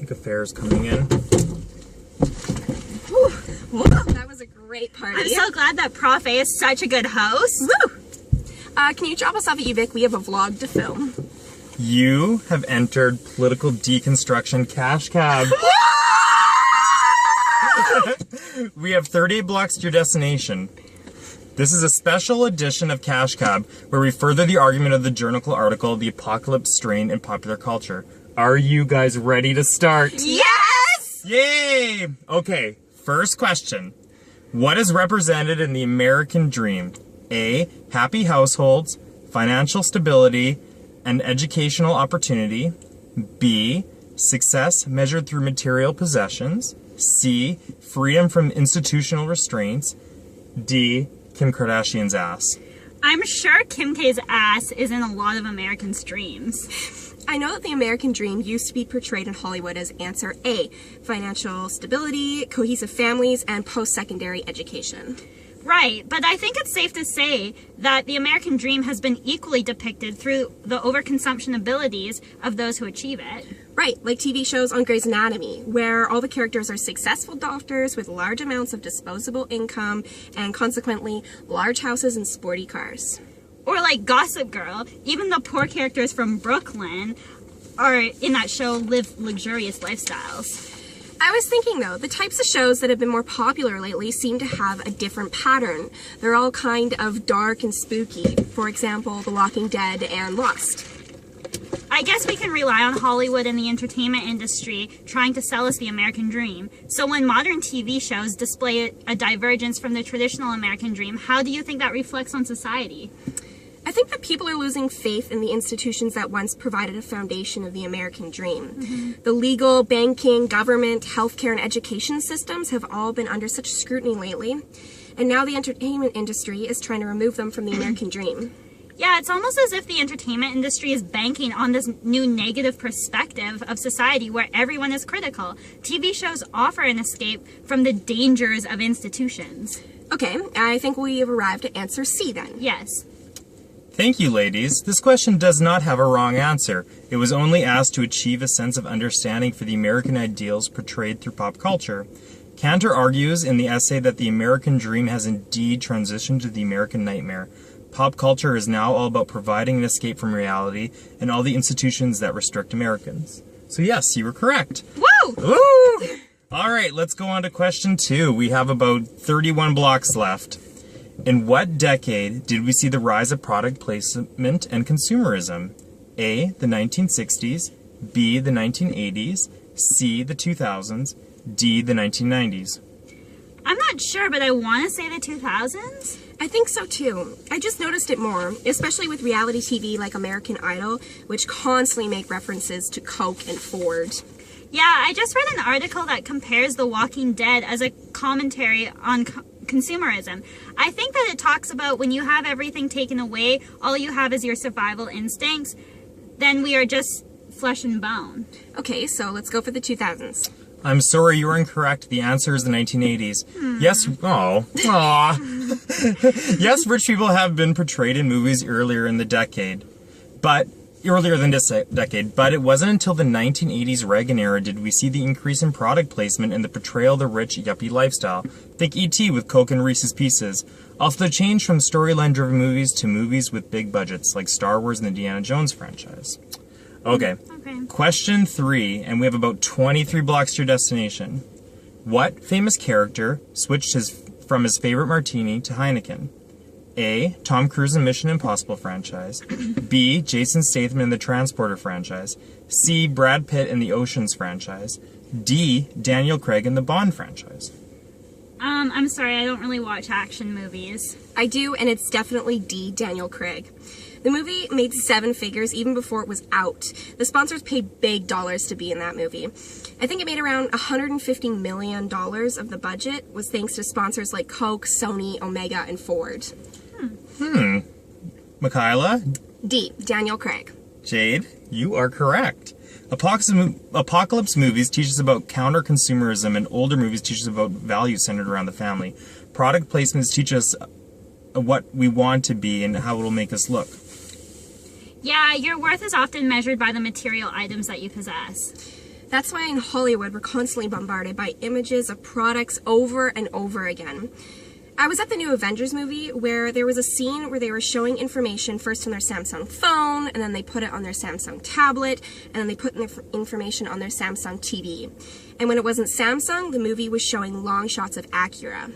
think a fare's coming in. Whoa, that was a great party. I'm so glad that Prof A is such a good host. Woo! Can you drop us off at UVic? We have a vlog to film. You have entered political deconstruction cash cab. We have 38 blocks to your destination. This is a special edition of Cash Cab where we further the argument of the journal article, The Apocalypse Strain in Popular Culture. Are you guys ready to start? Yes! Yay! Okay, first question. What is represented in the American dream? A, happy households, financial stability, and educational opportunity. B, success measured through material possessions. C, freedom from institutional restraints. D, Kim Kardashian's ass. I'm sure Kim K's ass is in a lot of Americans' dreams. I know that the American dream used to be portrayed in Hollywood as answer A, financial stability, cohesive families, and post-secondary education. Right, but I think it's safe to say that the American dream has been equally depicted through the overconsumption abilities of those who achieve it. Right, like TV shows on Grey's Anatomy, where all the characters are successful doctors with large amounts of disposable income and consequently large houses and sporty cars. Or like Gossip Girl, even the poor characters from Brooklyn are in that show live luxurious lifestyles. I was thinking though, the types of shows that have been more popular lately seem to have a different pattern. They're all kind of dark and spooky. For example, The Walking Dead and Lost. I guess we can rely on Hollywood and the entertainment industry trying to sell us the American dream. So when modern TV shows display a divergence from the traditional American dream, how do you think that reflects on society? I think that people are losing faith in the institutions that once provided a foundation of the American dream. Mm-hmm. The legal, banking, government, healthcare, and education systems have all been under such scrutiny lately. And now the entertainment industry is trying to remove them from the American dream. Yeah, it's almost as if the entertainment industry is banking on this new negative perspective of society where everyone is critical. TV shows offer an escape from the dangers of institutions. Okay, I think we have arrived at answer C then. Yes. Thank you, ladies. This question does not have a wrong answer. It was only asked to achieve a sense of understanding for the American ideals portrayed through pop culture. Cantor argues in the essay that the American dream has indeed transitioned to the American nightmare. Pop culture is now all about providing an escape from reality and all the institutions that restrict Americans. So yes, you were correct. Woo! Woo! All right, let's go on to question 2. We have about 31 blocks left. In what decade did we see the rise of product placement and consumerism? A, the 1960s, B, the 1980s, C, the 2000s, D, the 1990s. I'm not sure, but I want to say the 2000s. I think so too. I just noticed it more, especially with reality TV like American Idol, which constantly make references to Coke and Ford. Yeah, I just read an article that compares The Walking Dead as a commentary on consumerism. I think that it talks about when you have everything taken away, all you have is your survival instincts, then we are just flesh and bone. Okay, so let's go for the 2000s. I'm sorry, you were incorrect. The answer is the 1980s. Yes, yes, rich people have been portrayed in movies earlier in the decade, but earlier than this decade, but it wasn't until the 1980s Reagan era did we see the increase in product placement and the portrayal of the rich yuppie lifestyle. Think E.T. with Coke and Reese's Pieces. Also the change from storyline-driven movies to movies with big budgets, like Star Wars and the Indiana Jones franchise. Okay. Question 3, and we have about 23 blocks to your destination. What famous character switched from his favorite martini to Heineken? A, Tom Cruise in Mission Impossible franchise. B, Jason Statham in the Transporter franchise. C, Brad Pitt in the Oceans franchise. D, Daniel Craig in the Bond franchise. I'm sorry, I don't really watch action movies. I do, and it's definitely D, Daniel Craig. The movie made 7 figures even before it was out. The sponsors paid big dollars to be in that movie. I think it made around $150 million of the budget, was thanks to sponsors like Coke, Sony, Omega, and Ford. Michaela? D, Daniel Craig. Jade, you are correct. Apocalypse movies teach us about counter-consumerism, and older movies teach us about values centered around the family. Product placements teach us what we want to be and how it will make us look. Yeah, your worth is often measured by the material items that you possess. That's why in Hollywood we're constantly bombarded by images of products over and over again. I was at the new Avengers movie where there was a scene where they were showing information first on their Samsung phone, and then they put it on their Samsung tablet, and then they put the information on their Samsung TV. And when it wasn't Samsung, the movie was showing long shots of Acura.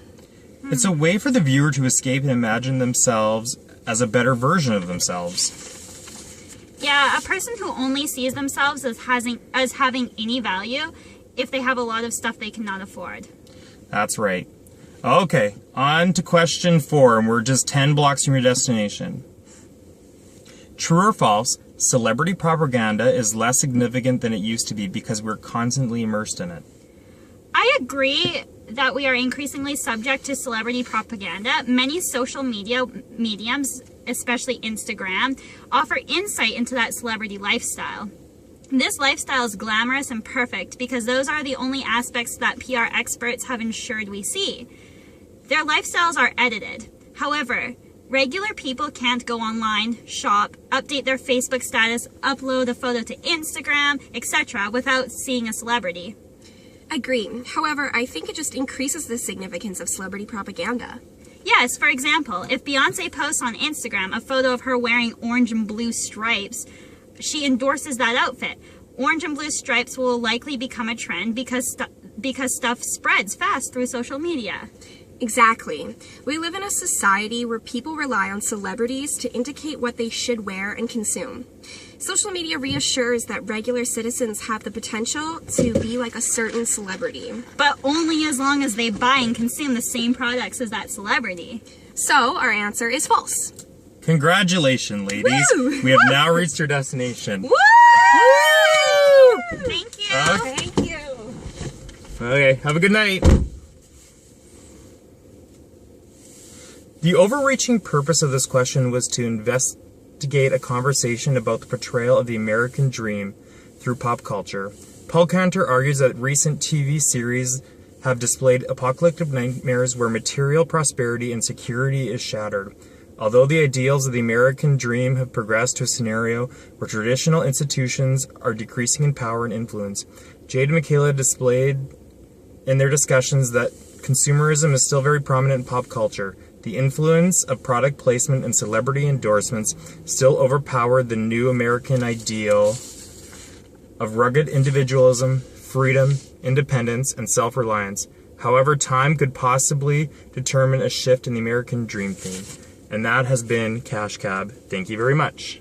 It's a way for the viewer to escape and imagine themselves as a better version of themselves. Yeah, a person who only sees themselves as having any value if they have a lot of stuff they cannot afford. That's right. Okay, on to question 4, and we're just 10 blocks from your destination. True or false, celebrity propaganda is less significant than it used to be because we're constantly immersed in it. I agree that we are increasingly subject to celebrity propaganda. Many social media mediums, especially Instagram, offer insight into that celebrity lifestyle. This lifestyle is glamorous and perfect because those are the only aspects that PR experts have ensured we see. Their lifestyles are edited. However, regular people can't go online, shop, update their Facebook status, upload a photo to Instagram, etc. without seeing a celebrity. Agree. However, I think it just increases the significance of celebrity propaganda. Yes, for example, if Beyonce posts on Instagram a photo of her wearing orange and blue stripes, she endorses that outfit. Orange and blue stripes will likely become a trend because stuff spreads fast through social media. Exactly. We live in a society where people rely on celebrities to indicate what they should wear and consume. Social media reassures that regular citizens have the potential to be like a certain celebrity. But only as long as they buy and consume the same products as that celebrity. So, our answer is false. Congratulations, ladies. Woo! We have now reached your destination. Woo! Thank you. Thank you. Okay, have a good night. The overreaching purpose of this question was to investigate a conversation about the portrayal of the American dream through pop culture. Paul Cantor argues that recent TV series have displayed apocalyptic nightmares where material prosperity and security is shattered. Although the ideals of the American dream have progressed to a scenario where traditional institutions are decreasing in power and influence, Jade and Michaela displayed in their discussions that consumerism is still very prominent in pop culture. The influence of product placement and celebrity endorsements still overpowered the new American ideal of rugged individualism, freedom, independence, and self-reliance. However, time could possibly determine a shift in the American dream theme. And that has been Cash Cab. Thank you very much.